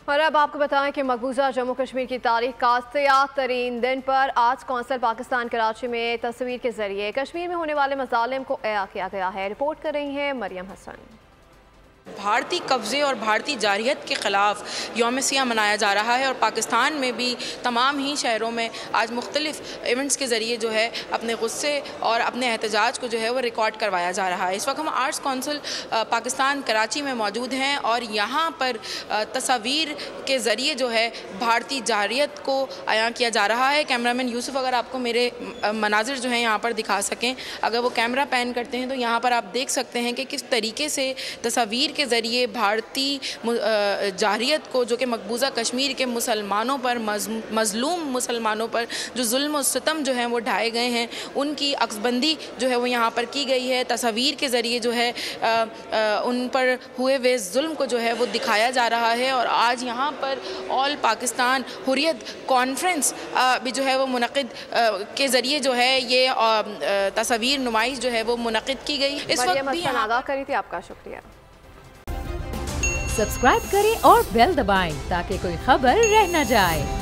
और अब आपको बताएं कि मकबूजा जम्मू कश्मीर की तारीख का सियाह तरीन दिन पर आज कौंसल पाकिस्तान कराची में तस्वीर के जरिए कश्मीर में होने वाले मजालिम को अया किया गया है। रिपोर्ट कर रही हैं मरियम हसन। भारतीय कब्ज़े और भारतीय जारियत के ख़िलाफ़ यौम सियाह मनाया जा रहा है और पाकिस्तान में भी तमाम ही शहरों में आज मुख्तलिफ़ इवेंट्स के ज़रिए जो है अपने गुस्से और अपने एहतजाज को जो है वो रिकॉर्ड करवाया जा रहा है। इस वक्त हम आर्ट्स कौंसिल पाकिस्तान कराची में मौजूद हैं और यहाँ पर तस्वीर के ज़रिए जो है भारतीय जारियत को अया किया जा रहा है। कैमरामैन यूसुफ अगर आपको मेरे मनाजिर जो हैं यहाँ पर दिखा सकें, अगर वो कैमरा पैन करते हैं तो यहाँ पर आप देख सकते हैं कि किस तरीके से तस्वीर के ज़रिए भारतीय जारियत को, जो कि मकबूजा कश्मीर के मुसलमानों पर, मज़लूम मुसलमानों पर जो जुल्म और सितम जो हैं वो ढाए गए हैं, उनकी अक्सबंदी जो है वो यहाँ पर की गई है। तस्वीर के ज़रिए जो है उन पर हुए हुए जुल्म को जो है वो दिखाया जा रहा है। और आज यहाँ पर ऑल पाकिस्तान हुर्रियत कॉन्फ्रेंस भी जो है वो मुनक़िद के ज़रिए जो है ये तस्वीर नुमाइश जो है वो मुनक़िद की गई। इस वक्त भी आगाह करी थी, आपका शुक्रिया। सब्सक्राइब करें और बेल दबाएं ताकि कोई खबर रह न जाए।